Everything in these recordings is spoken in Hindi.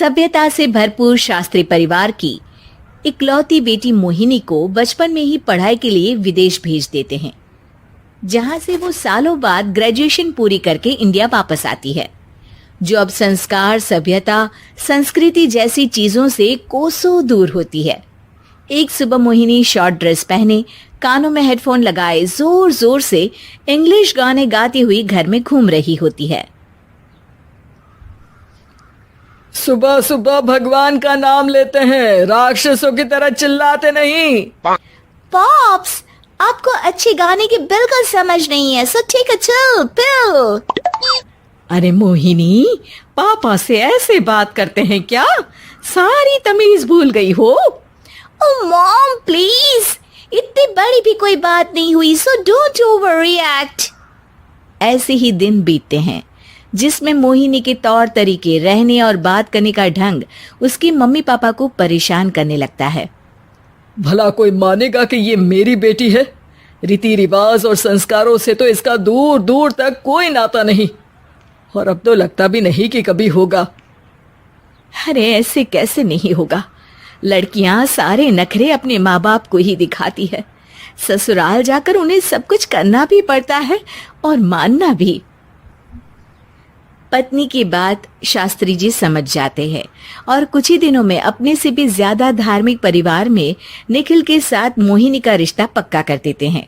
सभ्यता से भरपूर शास्त्री परिवार की इकलौती बेटी मोहिनी को बचपन में ही पढ़ाई के लिए विदेश भेज देते हैं, जहां से वो सालों बाद ग्रेजुएशन पूरी करके इंडिया वापस आती है, जो अब संस्कार, सभ्यता, संस्कृति जैसी चीजों से कोसों दूर होती है। एक सुबह मोहिनी शॉर्ट ड्रेस पहने, कानों में हेडफोन लगाए जोर जोर से इंग्लिश गाने गाती हुई घर में घूम रही होती है। सुबह सुबह भगवान का नाम लेते हैं, राक्षसों की तरह चिल्लाते नहीं। पॉप्स, आपको अच्छे गाने की बिल्कुल समझ नहीं है, सो ठीक है, चिल पिल। अरे मोहिनी, पापा से ऐसे बात करते हैं क्या? सारी तमीज भूल गई हो। ओह मॉम प्लीज, इतनी बड़ी भी कोई बात नहीं हुई, सो डोंट ओवर रिएक्ट। ऐसे ही दिन बीतते हैं जिसमें मोहिनी के तौर तरीके, रहने और बात करने का ढंग उसकी मम्मी पापा को परेशान करने लगता है। भला कोई मानेगा कि ये मेरी बेटी है? रीति रिवाज और संस्कारों से तो इसका दूर दूर तक कोई नाता नहीं, और अब तो लगता भी नहीं कि कभी होगा। अरे ऐसे कैसे नहीं होगा? लड़कियां सारे नखरे अपने माँ बाप को ही दिखाती है। ससुराल जाकर उन्हें सब कुछ करना भी पड़ता है और मानना भी। पत्नी की बात शास्त्री जी समझ जाते हैं और कुछ ही दिनों में अपने से भी ज्यादा धार्मिक परिवार में निखिल के साथ मोहिनी का रिश्ता पक्का कर देते हैं।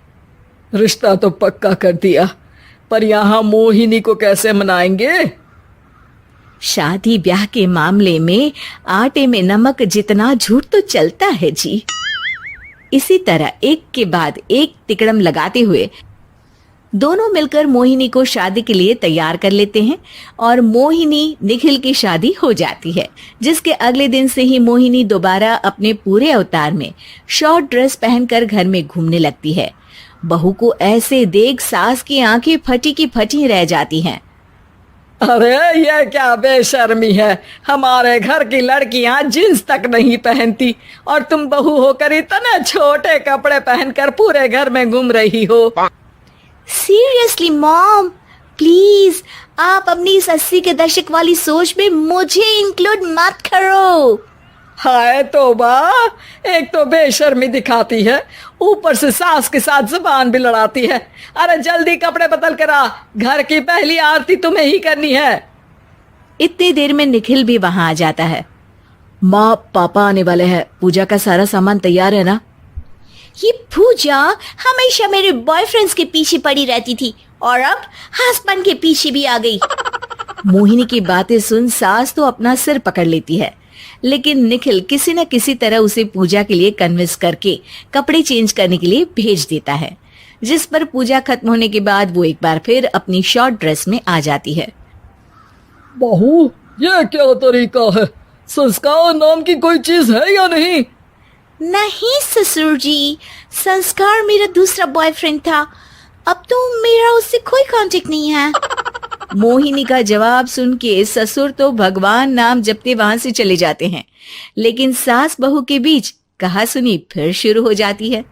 रिश्ता तो पक्का कर दिया, पर यहाँ मोहिनी को कैसे मनाएंगे? शादी ब्याह के मामले में आटे में नमक जितना झूठ तो चलता है जी। इसी तरह एक के बाद एक तिकड़म लगाते हुए दोनों मिलकर मोहिनी को शादी के लिए तैयार कर लेते हैं और मोहिनी निखिल की शादी हो जाती है, जिसके अगले दिन से ही मोहिनी दोबारा अपने पूरे अवतार में शॉर्ट ड्रेस पहनकर घर में घूमने लगती है। बहू को ऐसे देख सास की आंखें फटी की फटी रह जाती हैं। अरे ये क्या बेशर्मी है, हमारे घर की लड़कियां जींस तक नहीं पहनती और तुम बहू होकर इतने छोटे कपड़े पहनकर पूरे घर में घूम रही हो। सीरियसली मॉम, प्लीज आप अपनी इस 80 के दशक वाली सोच में मुझे इंक्लूड मत करो। हाय तौबा, एक तो बेशर्मी दिखाती है, ऊपर से सास के साथ जुबान भी लड़ाती है। अरे जल्दी कपड़े बदल कर आ, घर की पहली आरती तुम्हें ही करनी है। इतनी देर में निखिल भी वहां आ जाता है। माँ पापा आने वाले हैं, पूजा का सारा सामान तैयार है ना? ये पूजा हमेशा मेरे बॉयफ्रेंड्स के पीछे पड़ी रहती थी और अब हस्बैंड के पीछे भी आ गई। मोहिनी की बातें सुन सास तो अपना सिर पकड़ लेती है, लेकिन निखिल किसी न किसी तरह उसे पूजा के लिए कन्विंस करके कपड़े चेंज करने के लिए भेज देता है, जिस पर पूजा खत्म होने के बाद वो एक बार फिर अपनी शॉर्ट ड्रेस में आ जाती है। बहू, ये क्या तरीका है? संस्कार नाम की कोई चीज है या नहीं? नहीं ससुर जी, संस्कार मेरा दूसरा बॉयफ्रेंड था, अब तो मेरा उससे कोई कांटेक्ट नहीं है। मोहिनी का जवाब सुन के ससुर तो भगवान नाम जपते वहां से चले जाते हैं, लेकिन सास बहू के बीच कहा सुनी फिर शुरू हो जाती है,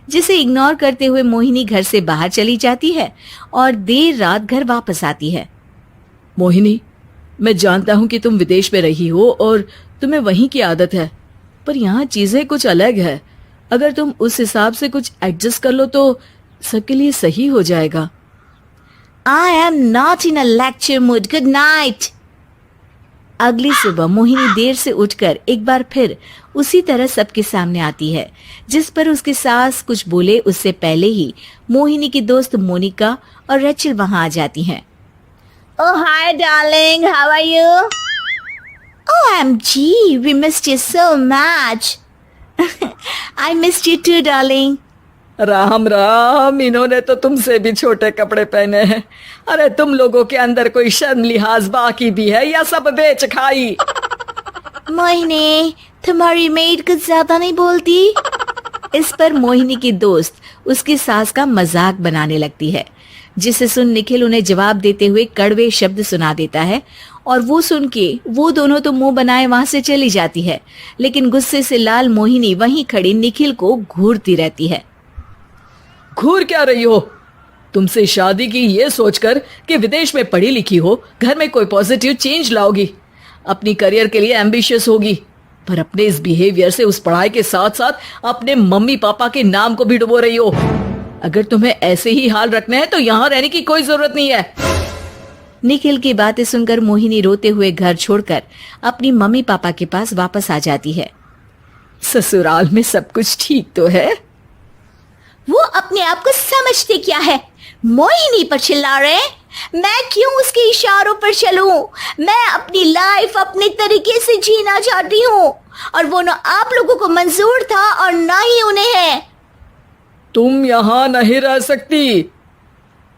जिसे इग्नोर करते हुए मोहिनी घर से बाहर चली जाती है और देर रात घर वापस आती है। मोहिनी, मैं जानता हूँ कि तुम विदेश में रही हो और तुम्हें वहीं की आदत है, पर यहाँ चीजें कुछ अलग है। अगर तुम उस हिसाब से कुछ एडजस्ट कर लो तो सबके लिए सही हो जाएगा। I am not in a lecture mood. Good night. अगली सुबह मोहिनी देर से उठकर एक बार फिर उसी तरह सबके सामने आती है, जिस पर उसकी सास कुछ बोले उससे पहले ही मोहिनी की दोस्त मोनिका और रेचल वहां आ जाती हैं। Oh hi darling, how are you? OMG, we missed you so much. I missed you too darling. Ram Ram, इन्होंने तो तुमसे भी छोटे कपड़े पहने हैं। अरे तुम लोगों के अंदर कोई शर्म लिहाज बाकी भी है या सब बेच खाई? मोहिनी, तुम्हारी मेड कुछ ज्यादा नहीं बोलती? इस पर मोहिनी की दोस्त उसकी सास का मजाक बनाने लगती है, जिसे सुन निखिल उन्हें जवाब देते हुए कड़वे शब्द सुना देता है और वो सुन के वो दोनों तो मुंह बनाए वहां से चली जाती है, लेकिन गुस्से से लाल मोहिनी वहीं खड़ी निखिल को घूरती रहती है। घूर क्या रही हो? तुमसे शादी की ये सोचकर कि विदेश में पढ़ी लिखी हो, घर में कोई पॉजिटिव चेंज लाओगी। अपनी करियर के लिए एम्बिशियस होगी, पर अपने इस बिहेवियर से उस पढ़ाई के साथ साथ अपने मम्मी पापा के नाम को भी डुबो रही हो। अगर तुम्हें ऐसे ही हाल रखना है तो यहाँ रहने की कोई जरूरत नहीं है। निखिल की बातें सुनकर मोहिनी रोते हुए घर छोड़कर अपनी मम्मी पापा के पास वापस आ जाती है। ससुराल में सब कुछ ठीक तो है? वो अपने आप को समझते क्या है? मोहिनी पर चिल्ला रहे हैं? मैं क्यों उसके इशारों पर चलूं? मैं अपनी लाइफ अपने तरीके से जीना चाहती हूँ और वो ना आप लोगों को मंजूर था और ना ही उन्हें है। तुम यहाँ नहीं रह सकती।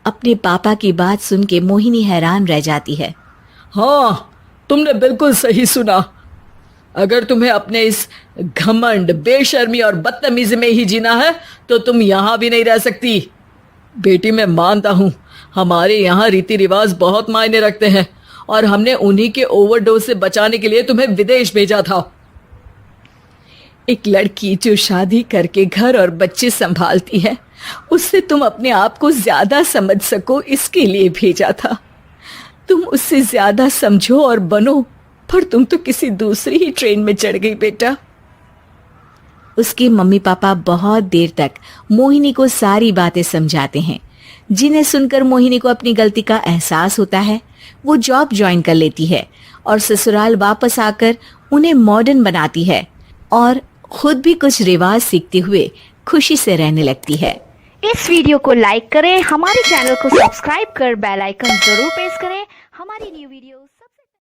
अपने पापा की बात सुन के मोहिनी हैरान रह जाती है। हाँ, तुमने बिल्कुल सही सुना। अगर तुम्हें अपने इस घमंड, बेशर्मी और बदतमीजी में ही जीना है तो तुम यहाँ भी नहीं रह सकती। बेटी, मैं मानता हूँ हमारे यहाँ रीति रिवाज बहुत मायने रखते हैं और हमने उन्हीं के ओवरडोज से बचाने के लिए तुम्हें विदेश भेजा था। एक लड़की जो शादी करके घर और बच्चे संभालती है, उससे तुम अपने आप को ज्यादा समझ सको इसके लिए भेजा था। तुम उससे ज्यादा समझो और बनो, पर तुम तो किसी दूसरी ही ट्रेन में चढ़ गई बेटा। उसके मम्मी पापा बहुत देर तक मोहिनी को सारी बातें समझाते हैं, जिन्हें सुनकर मोहिनी को अपनी गलती का एहसास होता है। वो जॉब ज्वाइन कर लेती है और ससुराल वापस आकर उन्हें मॉडर्न बनाती है और खुद भी कुछ रिवाज सीखते हुए खुशी से रहने लगती है। इस वीडियो को लाइक करें, हमारे चैनल को सब्सक्राइब कर बेल आइकन जरूर प्रेस करें हमारी न्यू वीडियोस